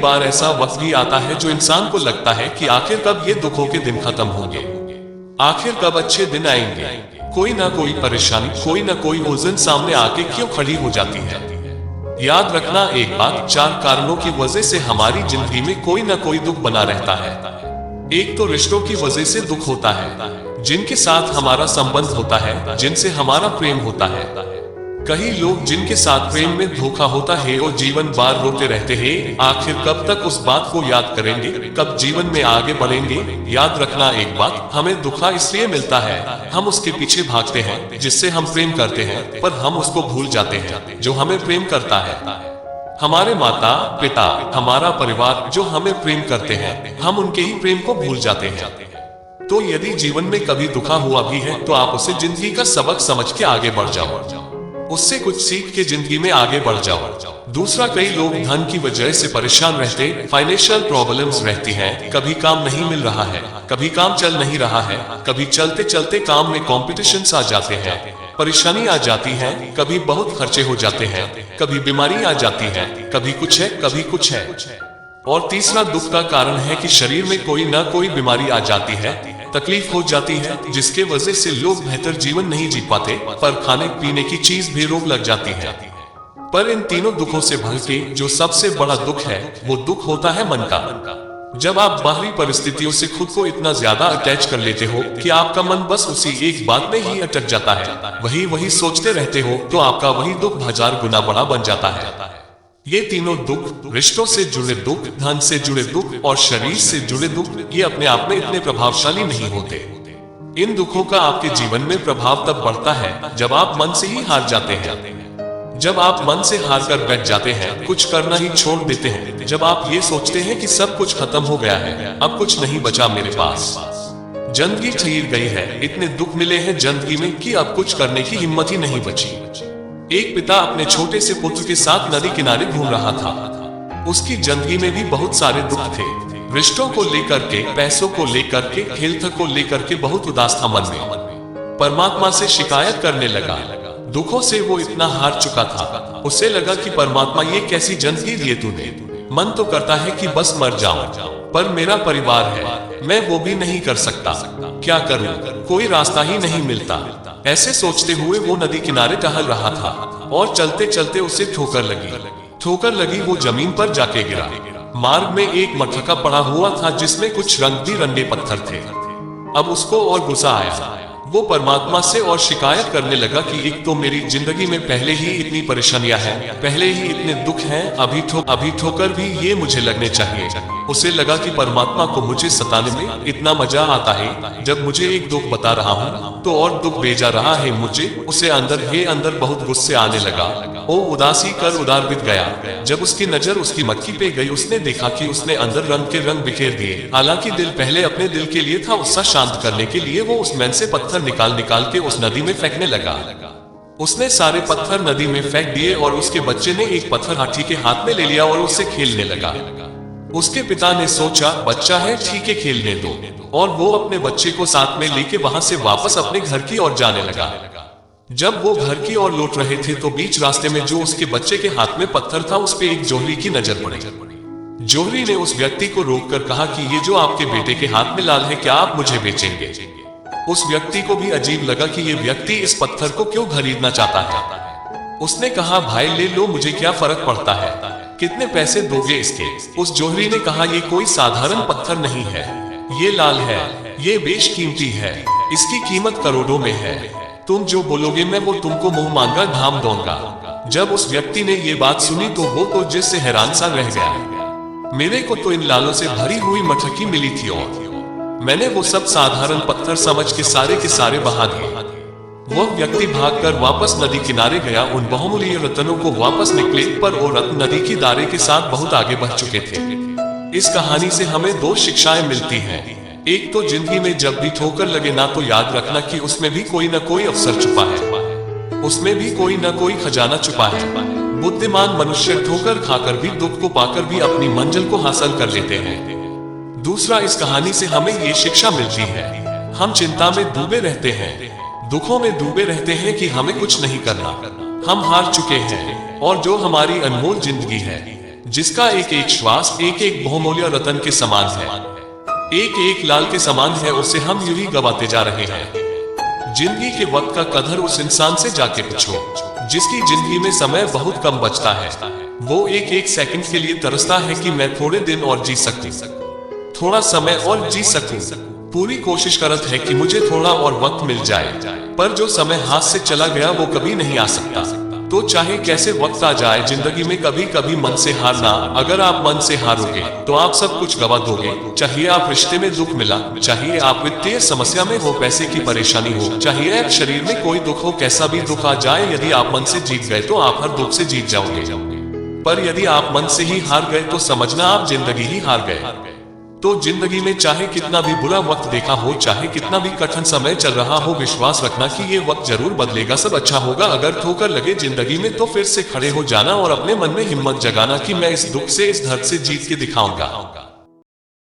बार ऐसा वक्त भी आता है जो इंसान को लगता है कि आखिर कब ये दुखों के दिन खत्म होंगे, आखिर कब अच्छे दिन आएंगे। कोई ना कोई परेशानी, कोई ना कोई हुज़्न सामने आके क्यों खड़ी हो जाती है। याद रखना एक बात, 4 कारणों की वजह से हमारी जिंदगी में कोई ना कोई दुख बना रहता है। एक तो रिश्तों की वजह से दुख होता है, जिनके साथ हमारा संबंध होता है, जिनसे हमारा प्रेम होता है। कई लोग जिनके साथ प्रेम में धोखा होता है और जीवन भर रोते रहते हैं, आखिर कब तक उस बात को याद करेंगे, कब जीवन में आगे बढ़ेंगे। याद रखना एक बात, हमें दुखा इसलिए मिलता है, हम उसके पीछे भागते हैं जिससे हम प्रेम करते हैं, पर हम उसको भूल जाते हैं जो हमें प्रेम करता है। हमारे माता पिता, हमारा परिवार जो हमें प्रेम करते हैं, हम उनके ही प्रेम को भूल जाते हैं। तो यदि जीवन में कभी दुखा हुआ भी है तो आप उसे जिंदगी का सबक समझ के आगे बढ़ जाओ, उससे कुछ सीख के जिंदगी में आगे बढ़ जाओ। दूसरा, कई लोग धन की वजह से परेशान रहते, फाइनेंशियल प्रॉब्लम्स रहती हैं, कभी काम नहीं मिल रहा है, कभी काम चल नहीं रहा है, कभी चलते चलते काम में कॉम्पिटिशन्स आ जाते हैं, परेशानी आ जाती है, कभी बहुत खर्चे हो जाते हैं, कभी बीमारी आ जाती है, कभी कुछ है कभी कुछ है। और तीसरा दुख का कारण है कि शरीर में कोई ना कोई बीमारी आ जाती है, तकलीफ हो जाती है, जिसके वजह से लोग बेहतर जीवन नहीं जी पाते, पर खाने पीने की चीज भी रोक लग जाती है। पर इन तीनों दुखों से भर के जो सबसे बड़ा दुख है, वो दुख होता है मन का। जब आप बाहरी परिस्थितियों से खुद को इतना ज्यादा अटैच कर लेते हो कि आपका मन बस उसी एक बात में ही अटक जाता है, वही सोचते रहते हो, तो आपका वही दुख 1000 गुना बड़ा बन जाता है। ये तीनों दुख, रिश्तों से जुड़े दुख, धन से जुड़े दुख और शरीर से जुड़े दुख, ये अपने आप में इतने प्रभावशाली नहीं होते। इन दुखों का आपके जीवन में प्रभाव तब बढ़ता है जब आप मन से ही हार जाते हैं। जब आप मन से हार कर बैठ जाते हैं, कुछ करना ही छोड़ देते हैं, जब आप ये सोचते हैं कि सब कुछ खत्म हो गया है, अब कुछ नहीं बचा मेरे पास, जिंदगी ठहर गई है, इतने दुख मिले हैं जिंदगी में कि अब कुछ करने की हिम्मत ही नहीं बची। एक पिता अपने छोटे से पुत्र के साथ नदी किनारे घूम रहा था। उसकी जिंदगी में भी बहुत सारे दुख थे, रिश्तों को लेकर के, पैसों को लेकर के, हेल्थ को लेकर के बहुत उदास था मन में। परमात्मा से शिकायत करने लगा, दुखों से वो इतना हार चुका था। उसे लगा कि परमात्मा ये कैसी जिंदगी दी तूने, मन तो करता है कि बस मर जाऊं, पर मेरा परिवार है, मैं वो भी नहीं कर सकता, क्या करूं, कोई रास्ता ही नहीं मिलता। ऐसे सोचते हुए वो नदी किनारे टहल रहा था और चलते चलते उसे ठोकर लगी, वो जमीन पर जाके गिरा। मार्ग में एक मटका पड़ा हुआ था जिसमें कुछ रंग बिरंगे पत्थर थे। अब उसको और गुस्सा आया, वो परमात्मा से और शिकायत करने लगा कि एक तो मेरी जिंदगी में पहले ही इतनी परेशानियां हैं, पहले ही इतने दुख हैं, अभी ठोकर भी ये मुझे लगने चाहिए। उसे लगा कि परमात्मा को मुझे सताने में इतना मजा आता है, जब मुझे एक दुख बता रहा हूँ तो और दुख भेजा रहा है मुझे। उसे अंदर बहुत गुस्से आने लगा, वो उदासी कर उदार बित गया। जब उसकी नजर उसकी मटकी पे गई, उसने देखा कि उसने अंदर रंग के रंग बिखेर दिए। हालांकि दिल पहले अपने दिल के लिए था, उसका शांत करने के लिए वो उस मैन से पत्थर निकाल के उस नदी में फेंकने लगा। उसने सारे पत्थर नदी में फेंक दिए और उसके बच्चे ने एक पत्थर हाथी के हाथ में ले लिया और उससे खेलने लगा। उसके पिता ने सोचा, बच्चा है, ठीक है, खेलने दो, और वो अपने बच्चे को साथ में लेके वहां से वापस अपने घर की ओर जाने लगा। जब वो घर की ओर लौट रहे थे तो बीच रास्ते में जो उसके बच्चे के हाथ में पत्थर था, उस पे एक जोहरी की नजर पड़ी। जोहरी ने उस व्यक्ति को रोककर कहा कि ये जो आपके बेटे के हाथ में लाल है, क्या आप मुझे बेचेंगे? उस व्यक्ति को भी अजीब लगा कि ये व्यक्ति इस पत्थर को क्यों खरीदना चाहता है। उसने कहा, भाई ले लो, मुझे क्या फर्क पड़ता है, कितने पैसे दोगे इसके? उस जोहरी ने कहा, ये कोई साधारण पत्थर नहीं है, ये लाल है, ये बेशकीमती है, इसकी कीमत करोड़ों में है, तुम जो बोलोगे मैं वो तुमको मुंह मांगा धाम दूंगा। जब उस व्यक्ति ने ये बात सुनी तो वो तो जिससे हैरान सा रह गया। मेरे को तो इन लालों से भरी हुई मटकी मिली थी और मैंने वो सब साधारण पत्थर समझ के सारे बहा दिए। वह व्यक्ति भागकर वापस नदी किनारे गया, उन बहुमूल्य रत्नों को वापस निकले, पर वो रत्न नदी की धारे के साथ बहुत आगे बढ़ चुके थे। इस कहानी से हमें 2 शिक्षाएं मिलती हैं। एक तो जिंदगी में जब भी ठोकर लगे ना, तो याद रखना कि उसमें भी कोई ना कोई अवसर छुपा है, उसमें भी कोई ना कोई खजाना छुपा है। बुद्धिमान मनुष्य ठोकर खाकर भी, दुख को पाकर भी अपनी मंजिल को हासिल कर लेते हैं। दूसरा, इस कहानी से हमें ये शिक्षा मिलती है, हम चिंता में डूबे रहते हैं, दुखों में डूबे रहते हैं कि हमें कुछ नहीं करना, हम हार चुके हैं, और जो हमारी अनमोल जिंदगी है जिसका एक एक श्वास एक एक बहुमूल्य रतन के समान है, एक एक लाल के समान है, उसे हम यूं ही गवाते जा रहे हैं। जिंदगी के वक्त का कदर उस इंसान से जाके पूछो जिसकी जिंदगी में समय बहुत कम बचता है। वो एक एक सेकंड के लिए तरसता है कि मैं थोड़े दिन और जी सकूं, थोड़ा समय और जी सकूं। पूरी कोशिश करत है कि मुझे थोड़ा और वक्त मिल जाए, पर जो समय हाथ से चला गया वो कभी नहीं आ सकता। तो चाहे कैसे वक्त आ जाए जिंदगी में, कभी कभी मन से हारना। अगर आप मन से हारोगे तो आप सब कुछ गवा दोगे। चाहिए आप रिश्ते में दुख मिला, चाहिए आप वित्तीय समस्या में हो, पैसे की परेशानी हो, चाहिए आप शरीर में कोई दुख हो, कैसा भी दुख आ जाए, यदि आप मन से जीत गए तो आप हर दुख से जीत जाओगे। पर यदि आप मन से ही हार गए तो समझना आप जिंदगी ही हार गए। तो जिंदगी में चाहे कितना भी बुरा वक्त देखा हो, चाहे कितना भी कठिन समय चल रहा हो, विश्वास रखना कि ये वक्त जरूर बदलेगा, सब अच्छा होगा। अगर ठोकर लगे जिंदगी में तो फिर से खड़े हो जाना और अपने मन में हिम्मत जगाना कि मैं इस दुख से, इस दर्द से जीत के दिखाऊंगा।